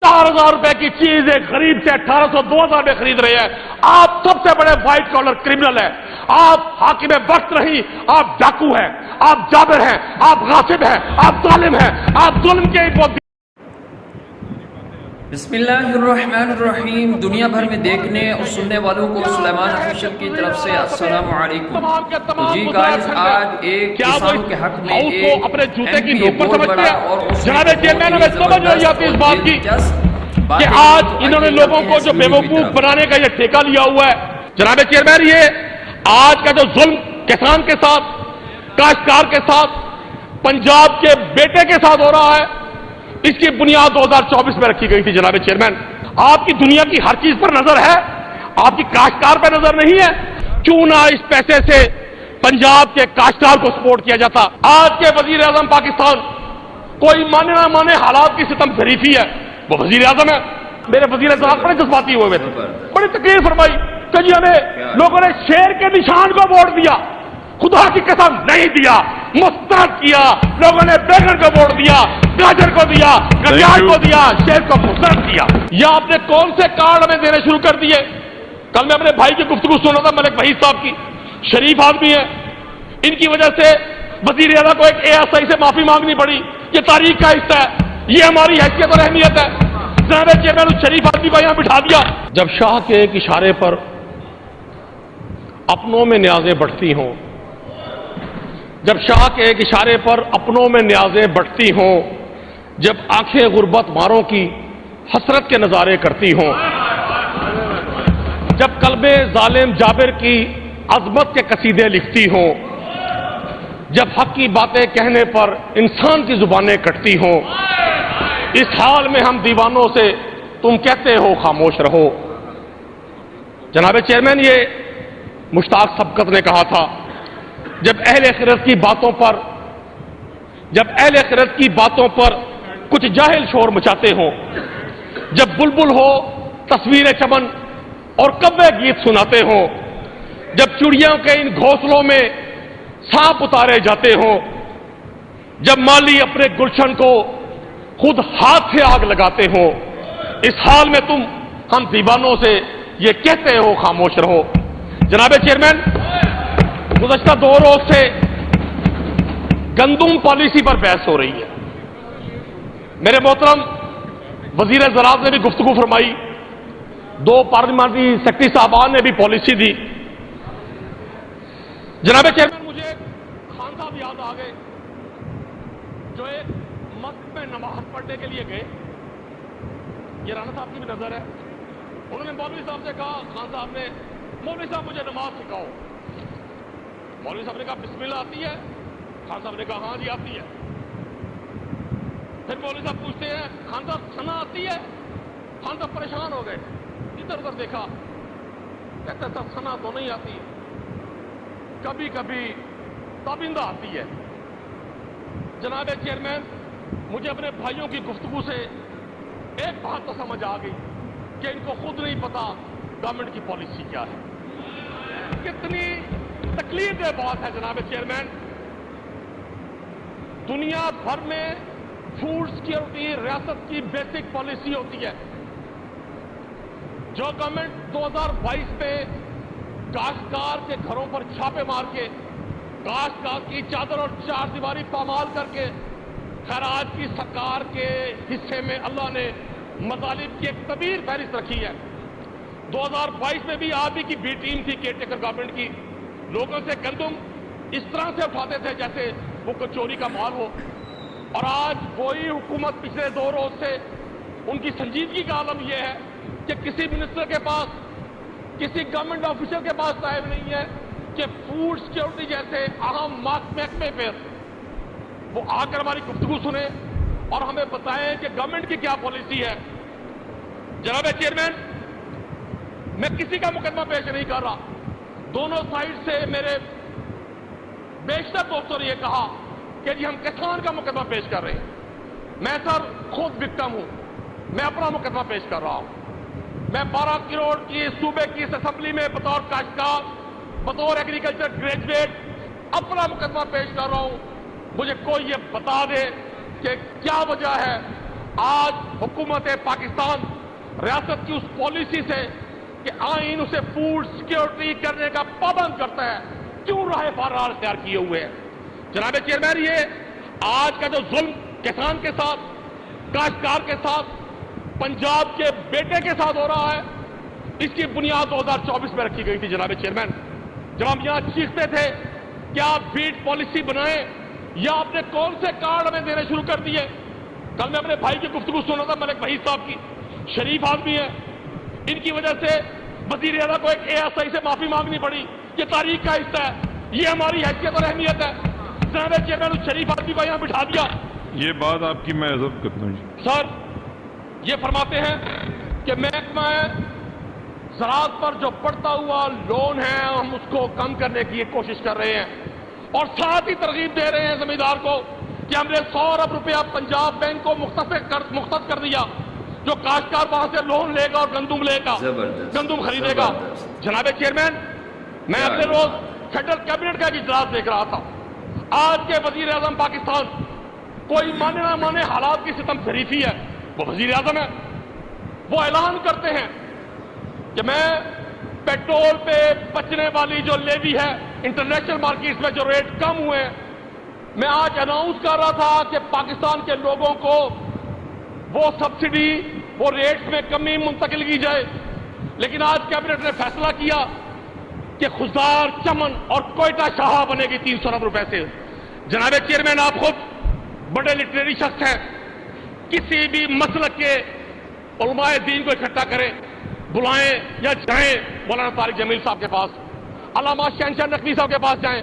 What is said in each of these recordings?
4,000 रुपए की चीज एक गरीब से 1,800 2,000 में खरीद रहे हैं। आप सबसे बड़े व्हाइट कॉलर क्रिमिनल हैं। आप हाकिम वक्त नहीं, आप डाकू हैं, आप जाबिर हैं, आप गासिब हैं, आप जालिम हैं, आप जुल्म के बिस्मिल्लाहिर्रहमानिर्रहीम। दुनिया भर में देखने और सुनने वालों को सुलेमान ऑफिशियल की तरफ से अस्सलाम वालेकुम। तो जी गाइस, आज एक किसानों के हक में एक अपने जूते की MP नोक पर बहुत बड़ा समझते और हैं। उसने जनाब चेयरमैन, हमें समझ नहीं आती इस बात की कि आज इन्होंने लोगों को जो बेवकूफ बनाने का ये ठेका लिया हुआ है। जनाब चेयरमैन, ये आज का जो जुल्म किसान के साथ, काश्तकार के साथ, पंजाब के बेटे के साथ हो रहा है, इसकी बुनियाद 2024 में रखी गई थी। जनाब चेयरमैन, आपकी दुनिया की हर चीज पर नजर है, आपकी काश्तकार पर नजर नहीं है। क्यों ना इस पैसे से पंजाब के काश्तकार को सपोर्ट किया जाता। आज के वजीर आजम पाकिस्तान, कोई माने ना माने हालात की सितम शरीफी है, वो वजीर आजम है। मेरे वजीर आजम बड़े जज्बाती हुए थे, बड़ी तकलीफ फरमाई कि जी हमें लोगों ने शेर के निशान को वोट दिया। खुदा की कसम नहीं दिया, मुस्तरद किया। लोगों ने बैगन को वोट दिया, गाजर को दिया, गलियार को दिया, शेर को मुस्तरद किया। या आपने कौन से कार्ड हमें देने शुरू कर दिए। कल मैं अपने भाई की गुफ्तगू सुन रहा था, मलिक वहीद साहब की, शरीफ आदमी है, इनकी वजह से वजीर आज़म को एक ASI से माफी मांगनी पड़ी। ये तारीख का हिस्सा है, ये हमारी हैसियत और अहमियत है। जनाब चेयरमैन, उस शरीफ आदमी को यहां बिठा दिया। जब शाह के एक इशारे पर अपनों में न्याजें बढ़ती हों, जब शाह के एक इशारे पर अपनों में न्याजें बढ़ती हों, जब आंखें गुर्बत मारों की हसरत के नजारे करती हों, जब कल्बे जालिम जाबिर की अजमत के कसीदे लिखती हों, जब हक की बातें कहने पर इंसान की जुबानें कटती हों, इस हाल में हम दीवानों से तुम कहते हो खामोश रहो। जनाब चेयरमैन, ये मुश्ताक सबकत ने कहा था, जब अहले खिरत की बातों पर, जब अहले खिरत की बातों पर कुछ जाहिल शोर मचाते हो, जब बुलबुल हो तस्वीरें चमन और कव्वे गीत सुनाते हो, जब चिड़ियों के इन घोंसलों में सांप उतारे जाते हो, जब माली अपने गुलशन को खुद हाथ से आग लगाते हो, इस हाल में तुम हम दीवानों से ये कहते हो खामोश रहो। जनाब चेयरमैन, गुज़श्ता 2 रोज से गंदुम पॉलिसी पर बहस हो रही है। मेरे मोहतरम वजीर ज़राअत ने भी गुफ्तगू फरमाई, 2 पार्लियामेंट्री सेक्रेटरी साहबान ने भी पॉलिसी दी। जनाब चेयरमैन, मुझे खान साहब याद आ गए जो एक मस्जिद में नमाज पढ़ने के लिए गए। ये राणा साहब की भी नजर है। उन्होंने मौलवी साहब से कहा, खान साहब ने, मौलवी साहब मुझे नमाज सिखाओ। मौलवी साहब ने कहा बिस्मिल्लाह आती है। खान साहब ने कहा हाँ जी आती है। फिर मौलवी साहब पूछते हैं, खान साहब सना आती है। खान साहब परेशान हो गए, इधर उधर देखा, कहते साहब सना तो नहीं आती, कभी कभी ताबिंदा आती है। जनाब चेयरमैन, मुझे अपने भाइयों की गुफ्तगू से एक बात तो समझ आ गई कि इनको खुद नहीं पता गवर्नमेंट की पॉलिसी क्या है। कितनी तकलीफ दह बात है जनाब चेयरमैन, दुनिया भर में फूड सिक्योरिटी रियासत की बेसिक पॉलिसी होती है। जो गवर्नमेंट 2022 में काश्तकार के घरों पर छापे मार के काश्तकार की चादर और चार दीवारी पामाल करके खराज की सरकार के हिस्से में अल्लाह ने मजालिम की एक तबीर फहरिस्त रखी है। 2022 में भी आप ही की बी टीम थी केयरटेकर गवर्नमेंट की, लोगों से गंदम इस तरह से उठाते थे जैसे वो कोई चोरी का माल हो। और आज वही हुकूमत पिछले 2 रोज से उनकी संजीदगी का आलम यह है कि किसी मिनिस्टर के पास, किसी गवर्नमेंट ऑफिसर के पास टाइम नहीं है कि फूड सिक्योरिटी जैसे अहम महकमे पर वो आकर हमारी गुफ्तगू सुने और हमें बताएं कि गवर्नमेंट की क्या पॉलिसी है। जनाब चेयरमैन, मैं किसी का मुकदमा पेश नहीं कर रहा। दोनों साइड से मेरे बेशतर दोस्तों ने यह कहा कि जी हम किसान का मुकदमा पेश कर रहे हैं। मैं सर खुद विक्टिम हूं, मैं अपना मुकदमा पेश कर रहा हूं। मैं 12 करोड़ की सूबे की इस असेंबली में बतौर काश्तकार, बतौर एग्रीकल्चर ग्रेजुएट अपना मुकदमा पेश कर रहा हूं। मुझे कोई ये बता दे कि क्या वजह है आज हुकूमत पाकिस्तान रियासत की उस पॉलिसी से कि आइन उसे फूड सिक्योरिटी करने का पाबंद करता है, क्यों राह फरार इख्तियार किए हुए हैं। जनाब चेयरमैन, ये आज का जो जुल्म किसान के साथ, काश्तकार के साथ, पंजाब के बेटे के साथ हो रहा है, इसकी बुनियाद 2024 में रखी गई थी। जनाब चेयरमैन, जब हम यहां चीखते थे कि आप फीड पॉलिसी बनाएं, या आपने कौन से कार्ड हमें देने शुरू कर दिए। कल मैं अपने भाई की गुफ्तगू सुन रहा था, मलिक वहीद साहब की, शरीफ आदमी है, इनकी वजह से वजीर आला को एक ASI से माफी मांगनी पड़ी। ये तारीख का हिस्सा है, ये हमारी हैसियत और अहमियत है। जनाब चेयरमैन, उस शरीफ आदमी को यहां बिठा दिया। ये बात आपकी मैं इज्जत करता हूं सर, ये फरमाते हैं कि महकमा ज़राअत पर जो बढ़ता हुआ लोन है, हम उसको कम करने की कोशिश कर रहे हैं, और साथ ही तरगीब दे रहे हैं जमींदार को कि हमने 100 अरब रुपया पंजाब बैंक को मुख्तस कर दिया, जो काश्तकार वहां से लोन लेगा और गंदुम लेगा, गंदुम खरीदेगा। जनाब चेयरमैन, मैं अगले रोज फेडरल कैबिनेट का इजलास देख रहा था। आज के वजीर आजम पाकिस्तान, कोई माने ना माने हालात की सितम शरीफी है, वो वजीर आजम है, वो ऐलान करते हैं कि मैं पेट्रोल पे बचने वाली जो लेवी है, इंटरनेशनल मार्केट में जो रेट कम हुए हैं, मैं आज अनाउंस कर रहा था कि पाकिस्तान के लोगों को वो सब्सिडी, वो रेट्स में कमी मुंतकिल की जाए। लेकिन आज कैबिनेट ने फैसला किया कि खुशदार, चमन और कोयटा शाह बनेगी 300 अरब रुपए से। जनाब चेयरमैन, आप खुद बड़े लिटरेरी शख्स हैं, किसी भी मसलक के उलमाए दीन को इकट्ठा करें, बुलाएं या जाएं मौलाना तारिक जमील साहब के पास, अल्लामा शहनशाह नकवी साहब के पास जाएं,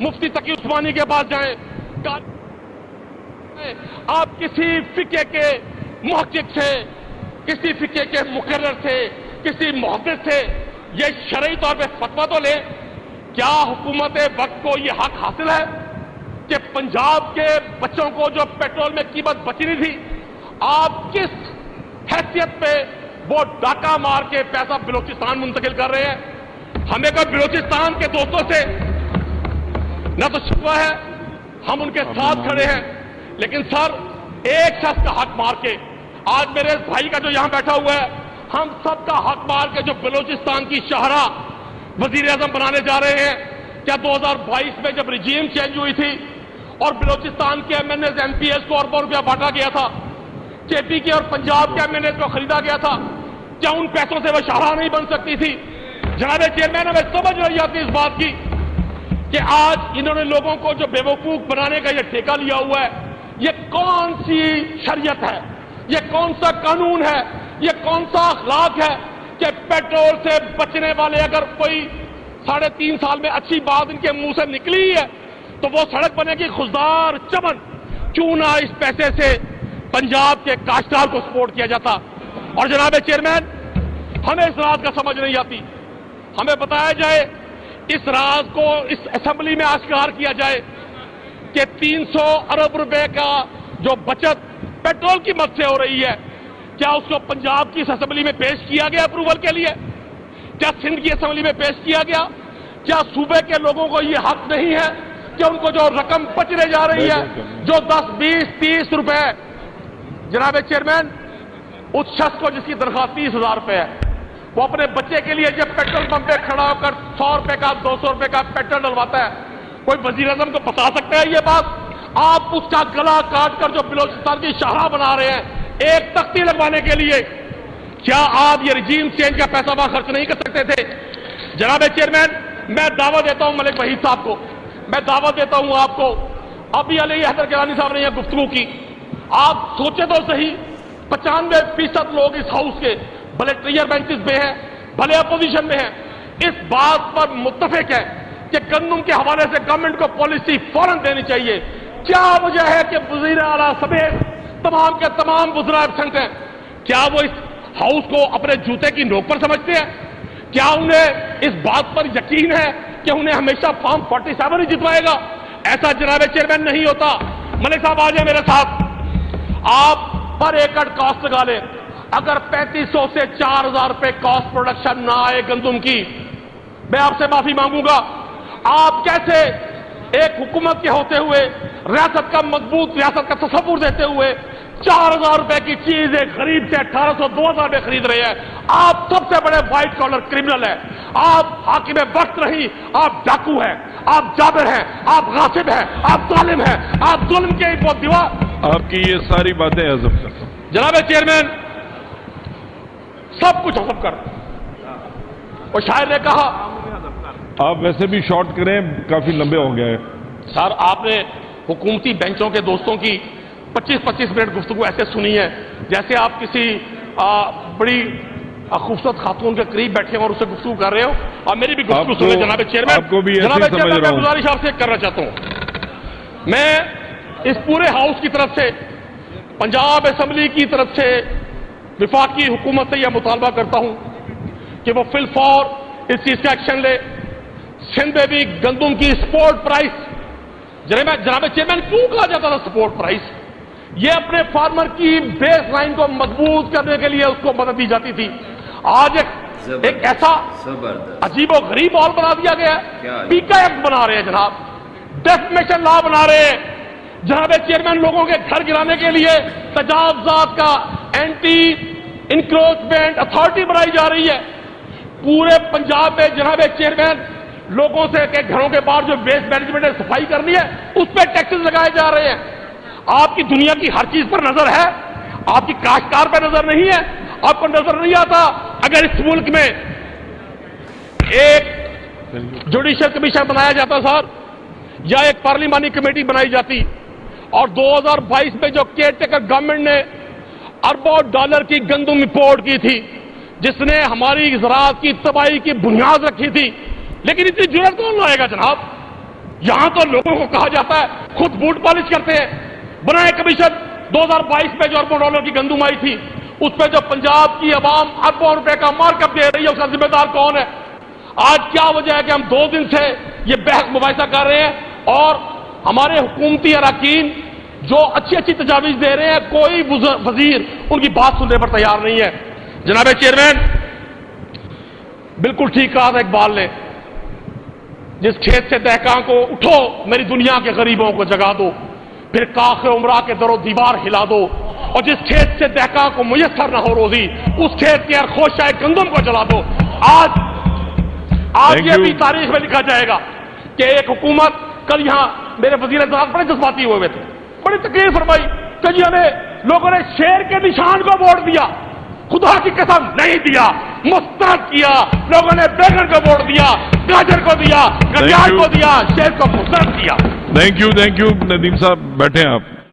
मुफ्ती तकी उस्मानी के पास जाएं, आप किसी फिके के मुहक्किक से, किसी फिके के मुकर्रर से, किसी मुहद्दिस से ये शरई तौर पे फतवा तो ले। क्या हुकूमत वक्त को ये हक हासिल है कि पंजाब के बच्चों को जो पेट्रोल में कीमत बचनी थी, आप किस हैसियत पे वो डाका मार के पैसा बलोचिस्तान मुंतकिल कर रहे हैं। हमें कोई बलोचिस्तान के दोस्तों से न तो शिकवा है, हम उनके साथ खड़े हैं, लेकिन सर एक शख्स का हक मार के, आज मेरे भाई का जो यहां बैठा हुआ है, हम सबका हक मार के जो बलोचिस्तान की शाहरा वजीर आजम बनाने जा रहे हैं। क्या 2022 में जब रिजीम चेंज हुई थी और बलोचिस्तान के MNAs MPs को अरबों रुपया बांटा गया था, KP के और पंजाब के MNAs को खरीदा गया था, क्या उन पैसों से वह शाहरा नहीं बन सकती थी। जनाब चेयरमैन, हमें समझ नहीं आती इस बात की कि आज इन्होंने लोगों को जो बेवकूफ बनाने का यह ठेका लिया हुआ है, ये कौन सी शरीयत है, ये कौन सा कानून है, ये कौन सा अखलाक है कि पेट्रोल से बचने वाले, अगर कोई 3.5 साल में अच्छी बात इनके मुंह से निकली है तो वो सड़क बनेगी खुशदार, चमन। क्यों ना इस पैसे से पंजाब के काश्तकार को सपोर्ट किया जाता। और जनाब चेयरमैन, हमें इस राज का समझ नहीं आती, हमें बताया जाए, इस राज को इस असेंबली में आश्कार किया जाए कि 300 अरब रुपए का जो बचत पेट्रोल की मद से हो रही है, क्या उसको पंजाब की इस असेंबली में पेश किया गया अप्रूवल के लिए? क्या सिंध की असेंबली में पेश किया गया? क्या सूबे के लोगों को यह हक नहीं है कि उनको जो रकम बचने जा रही है, जो 10, 20, 30 रुपए, जनाब चेयरमैन, उस शख्स को जिसकी तनख्वाह 30,000 रुपए है, वो अपने बच्चे के लिए जब पेट्रोल पंप पे खड़ा होकर 100 रुपए का, 200 रुपए का पेट्रोल डलवाता है, कोई वजीर आजम को बता सकता है ये बात? आप उसका गला काट कर जो बलोचिस्तान की शाहरा बना रहे हैं एक तख्ती लगवाने के लिए, क्या आप ये रिजीम चेंज का पैसा वहां खर्च नहीं कर सकते थे? जनाब चेयरमैन, मैं दावा देता हूं मलिक वहीद साहब को, मैं दावा देता हूं आपको, अभी अली हैदर गिलानी साहब ने यह गुफ्तगू की, आप सोचे तो सही, 95% लोग इस हाउस के भले ट्रियर बेंचेस में हैं, भले अपोजिशन में हैं, इस बात पर मुत्तफिक है कि गंदुम के हवाले से गवर्नमेंट को पॉलिसी फौरन देनी चाहिए। क्या वजह है कि वजीर आला समेत तमाम के तमाम वज़रा एब्सेंट हैं? क्या वो इस हाउस को अपने जूते की नोक पर समझते हैं? क्या उन्हें इस बात पर यकीन है कि उन्हें हमेशा फॉर्म 47 ही जितवाएगा? ऐसा जनाब चेयरमैन नहीं होता। मलिक साहब आ जाए मेरे साथ, आप पर एकड़ कॉस्ट लगा लें, अगर 3500 से 4000 रुपए कॉस्ट प्रोडक्शन ना आए गंदुम की, मैं आपसे माफी मांगूंगा। आप कैसे एक हुकूमत के होते हुए, रियासत का मजबूत रियासत का तस्वुर देते हुए 4,000 रुपए की चीज एक गरीब से 1,800 2,000 में खरीद रहे हैं। आप सबसे बड़े व्हाइट कॉलर क्रिमिनल हैं। आप हाकिम वक्त नहीं, आप डाकू हैं, आप जाबिर हैं, आप गासिब हैं, आप जालिम हैं, आप जुल्म के दीवार। आपकी ये सारी बातें हजम करता हूं। जनाब चेयरमैन, सब कुछ हजम कर। और शायर ने कहा, आप वैसे भी शॉर्ट करें, काफी लंबे हो गए। सर आपने हुकूमती बेंचों के दोस्तों की 25-25 मिनट गुफ्तगू ऐसे सुनी है जैसे आप किसी बड़ी खूबसूरत खातून के करीब बैठे और उससे गुफ्तगू कर रहे हो। और मेरी भी गुफ्तगू सुने जनाब चेयरमैन। आपको भी ऐसे जनाब समझ चेयरमैन, रहा मैं हूं। गुजारिश आपसे करना चाहता हूं, मैं इस पूरे हाउस की तरफ से, पंजाब असेंबली की तरफ से विफाकी हुकूमत से यह मुतालबा करता हूं कि वो फिलफौर इस चीज का एक्शन ले। सिंध में भी गंदम की सपोर्ट प्राइस, जनाब चेयरमैन क्यों कहा जाता था सपोर्ट प्राइस? ये अपने फार्मर की बेस लाइन को मजबूत करने के लिए उसको मदद दी जाती थी। आज एक ऐसा अजीबो गरीब माहौल बना दिया गया है। पीका एक्ट बना रहे हैं जनाब, डेफमेशन लॉ बना रहे हैं जनाब चेयरमैन, लोगों के घर गिराने के लिए तजावुजात का एंटी इंक्रोचमेंट अथॉरिटी बनाई जा रही है। पूरे पंजाब में जनाब चेयरमैन लोगों से के घरों के बाहर जो वेस्ट मैनेजमेंट है सफाई करनी है, उस पर टैक्सेस लगाए जा रहे हैं। आपकी दुनिया की हर चीज पर नजर है, आपकी काश्तकार पर नजर नहीं है। आपको नजर नहीं आता अगर इस मुल्क में एक जुडिशियल कमीशन बनाया जाता सर, या एक पार्लिमानी कमेटी बनाई जाती, और 2022 में जो केयरटेकर गवर्नमेंट ने अरबों डॉलर की गंदम इंपोर्ट की थी, जिसने हमारी ज़राअत की तबाही की बुनियाद रखी थी, लेकिन इतनी जुर्रत कौन लाएगा जनाब? यहां तो लोगों को कहा जाता है, खुद बूट पॉलिश करते हैं। बनाए कमीशन 2022 में जो अरबों डॉलर की गंदम आई थी, उस पर जो पंजाब की आवाम अरबों रुपए का मार्कअप दे रही है, उसका जिम्मेदार कौन है? आज क्या वजह है कि हम 2 दिन से ये बहस मुबाहिसा कर रहे हैं और हमारे हुकूमती अरकान जो अच्छी अच्छी तजावीज दे रहे हैं, कोई वजीर उनकी बात सुनने पर तैयार नहीं है। जनाब चेयरमैन, बिल्कुल ठीक कहा था इकबाल ने, जिस खेत से दहकां को उठो मेरी दुनिया के गरीबों को जगा दो, फिर काखे उमरा के दरो दीवार हिला दो, और जिस खेत से दहकां को मुयस्सर न हो रोजी, उस खेत के हर खोशाए गंदम को जला दो। आज ये भी तारीख में लिखा जाएगा कि एक हुकूमत, कल यहां मेरे वजीर अज़ाम बड़े जज्बाती हुए थे, बड़ी तकरीर फरमाई कि जी हमें लोगों ने शेर के निशान को वोट दिया। खुदा की कसम नहीं दिया, मुस्तरद किया। लोगों ने बैगन को वोट दिया, गाजर को दिया, घड़ियाल को दिया, शेर को मुस्तरद किया। थैंक यू नदीम साहब, बैठे आप।